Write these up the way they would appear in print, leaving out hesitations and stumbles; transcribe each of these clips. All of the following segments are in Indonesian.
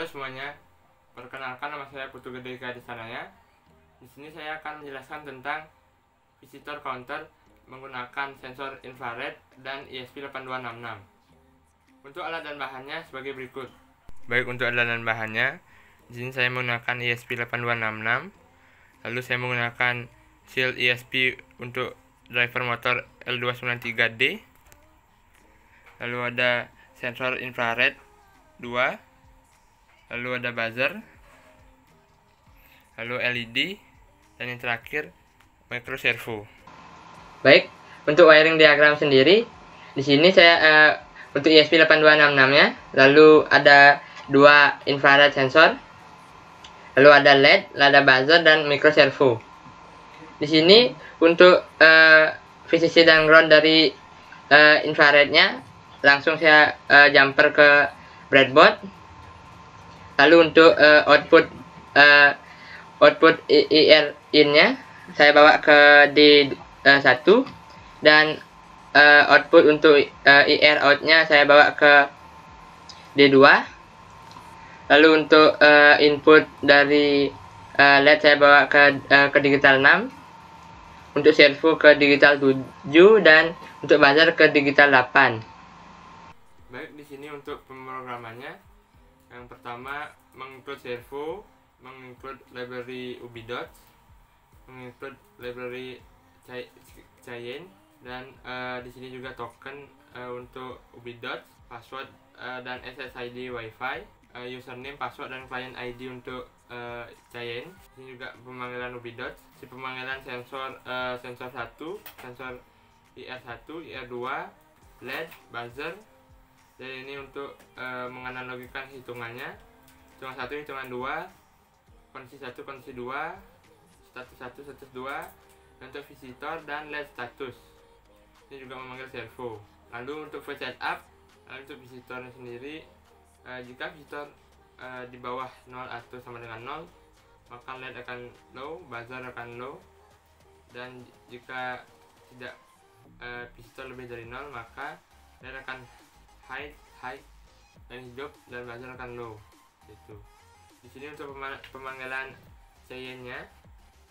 Halo semuanya, perkenalkan nama saya Putu Gede Kadisanaya. Di sini saya akan menjelaskan tentang visitor counter menggunakan sensor infrared dan ESP8266. Untuk alat dan bahannya sebagai berikut. Baik, untuk alat dan bahannya, di sini saya menggunakan ESP8266. Lalu saya menggunakan shield ESP untuk driver motor L293D. Lalu ada sensor infrared 2. Lalu ada buzzer, lalu LED, dan yang terakhir micro servo. Baik, untuk wiring diagram sendiri, di sini saya untuk ESP8266-nya, lalu ada 2 infrared sensor, lalu ada LED, ada buzzer, dan micro servo. Di sini untuk VCC dan ground dari infrarednya, langsung saya jumper ke breadboard. Lalu untuk output IR in-nya saya bawa ke D1 dan output untuk IR out-nya saya bawa ke D2. Lalu untuk input dari LED saya bawa ke digital 6. Untuk servo ke digital 7 dan untuk buzzer ke digital 8. Baik, di sini untuk pemrogramannya. Yang pertama menginclude servo, menginclude library Ubidots, menginclude library Cayenne, dan di sini juga token untuk Ubidots, password dan SSID WiFi, username, password, dan client ID untuk Cayenne. Ini juga pemanggilan Ubidots, si pemanggilan sensor 1, sensor IR1, IR2, LED, buzzer. Dan ini untuk menganalogikan hitungannya, hitungan 1, hitungan 2, kondisi 1, kondisi 2, status 1, status 2, dan untuk visitor dan LED status. Ini juga memanggil servo. Lalu untuk voice setup, untuk visitornya sendiri, jika visitor di bawah 0 atau sama dengan 0, maka LED akan low, buzzer akan low, dan jika tidak visitor lebih dari 0, maka LED akan high, dan hidup, dan buzzer akan low. Gitu. Di sini untuk pemanggilan Cayenne-nya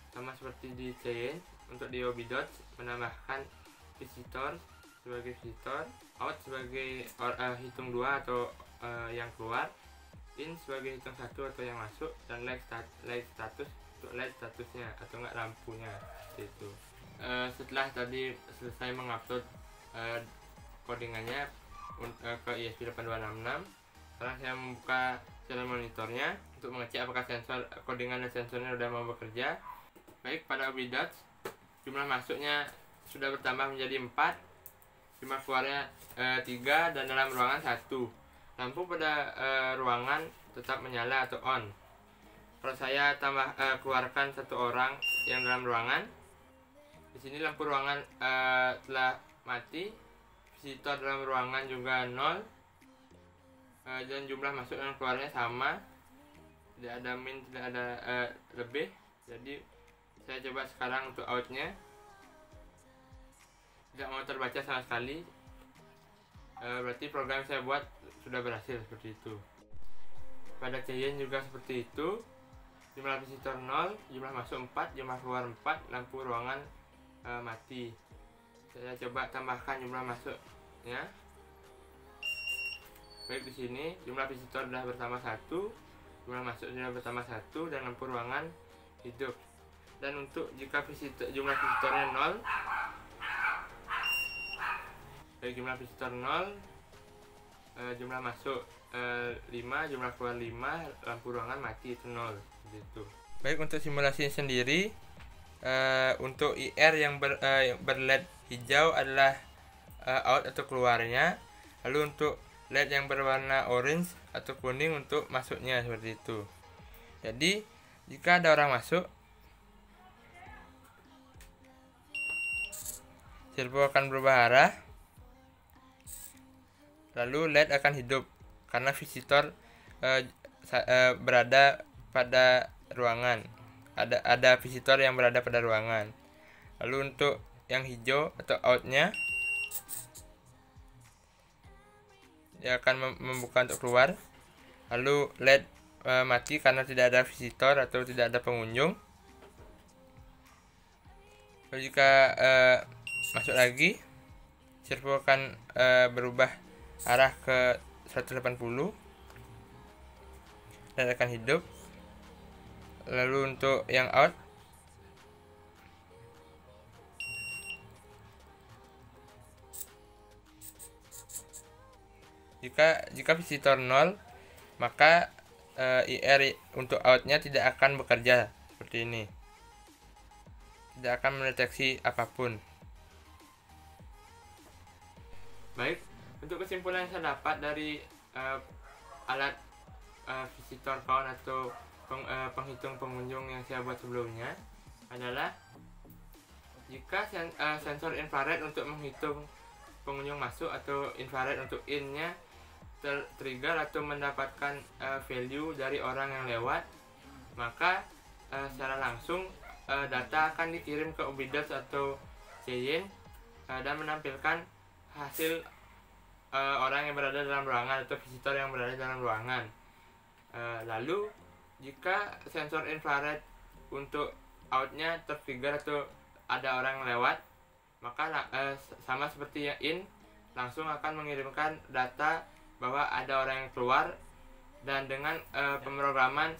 sama seperti di Cayenne. Untuk di Ubidots menambahkan visitor sebagai visitor, out sebagai hitung 2 atau yang keluar, in sebagai hitung 1 atau yang masuk, dan light status untuk light statusnya atau enggak lampunya. Gitu. Setelah tadi selesai mengupload codingannya ke ESP8266, sekarang saya membuka channel monitornya untuk mengecek apakah codingan dan sensornya sudah mau bekerja. Baik, pada Ubidots jumlah masuknya sudah bertambah menjadi 4, jumlah keluarnya 3, dan dalam ruangan 1. Lampu pada ruangan tetap menyala atau on. Kalau saya keluarkan 1 orang yang dalam ruangan, di sini lampu ruangan telah mati. Visitor dalam ruangan juga 0, dan jumlah masuk dan keluarnya sama, tidak ada min, tidak ada lebih. Jadi saya coba sekarang untuk outnya, tidak mau terbaca sama sekali, berarti program saya buat sudah berhasil seperti itu. Pada Cayenne juga seperti itu, jumlah visitor 0, jumlah masuk 4, jumlah keluar 4, lampu ruangan mati. Saya coba tambahkan jumlah masuknya. Baik, di sini jumlah visitor sudah bertambah 1, jumlah masuk sudah bertambah 1, dan lampu ruangan hidup. Dan untuk jika jumlah visitornya 0, baik, jumlah visitor 0, jumlah masuk 5, jumlah keluar 5, lampu ruangan mati, itu 0. Gitu. Baik, untuk simulasi sendiri, untuk IR yang ber-LED hijau adalah out atau keluarnya, lalu untuk LED yang berwarna orange atau kuning untuk masuknya, seperti itu. Jadi jika ada orang masuk, servo akan berubah arah, lalu LED akan hidup karena visitor berada pada ruangan. Ada visitor yang berada pada ruangan. Lalu untuk yang hijau atau outnya, dia akan membuka untuk keluar. Lalu LED mati karena tidak ada visitor atau tidak ada pengunjung. Lalu jika masuk lagi, servo akan berubah arah ke 180 dan akan hidup. Lalu untuk yang out, jika visitor 0, maka IR untuk outnya tidak akan bekerja seperti ini, tidak akan mendeteksi apapun. Baik, untuk kesimpulan yang saya dapat dari alat visitor count atau penghitung pengunjung yang saya buat sebelumnya adalah jika sensor infrared untuk menghitung pengunjung masuk atau infrared untuk in-nya trigger atau mendapatkan value dari orang yang lewat, maka secara langsung data akan dikirim ke Obidus atau Cyin dan menampilkan hasil orang yang berada dalam ruangan atau visitor yang berada dalam ruangan. Lalu jika sensor infrared untuk outnya tertrigger atau ada orang yang lewat, maka sama seperti yang in, langsung akan mengirimkan data bahwa ada orang yang keluar, dan dengan pemrograman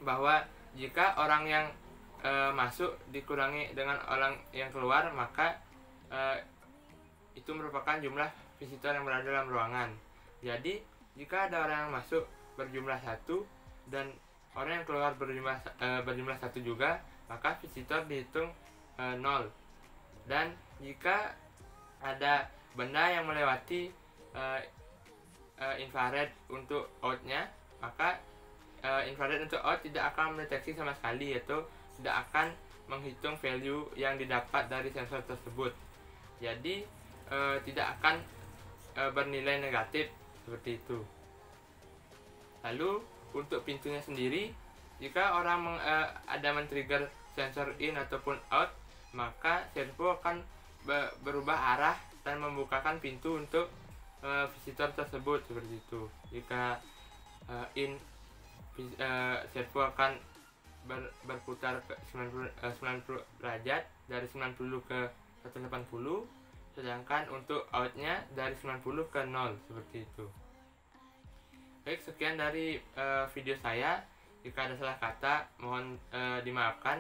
bahwa jika orang yang masuk dikurangi dengan orang yang keluar, maka itu merupakan jumlah visitor yang berada dalam ruangan. Jadi jika ada orang yang masuk berjumlah 1 dan orang yang keluar berjumlah 1 juga, maka visitor dihitung 0. Dan jika ada benda yang melewati infrared untuk outnya, maka infrared untuk out tidak akan mendeteksi sama sekali, yaitu tidak akan menghitung value yang didapat dari sensor tersebut. Jadi tidak akan bernilai negatif seperti itu. Lalu untuk pintunya sendiri, jika orang ada men-trigger sensor in ataupun out, maka servo akan berubah arah dan membukakan pintu untuk visitor tersebut seperti itu. Jika in, servo akan berputar ke 90 derajat dari 90 ke 180, sedangkan untuk outnya dari 90 ke 0 seperti itu. Baik, sekian dari video saya. Jika ada salah kata, mohon dimaafkan.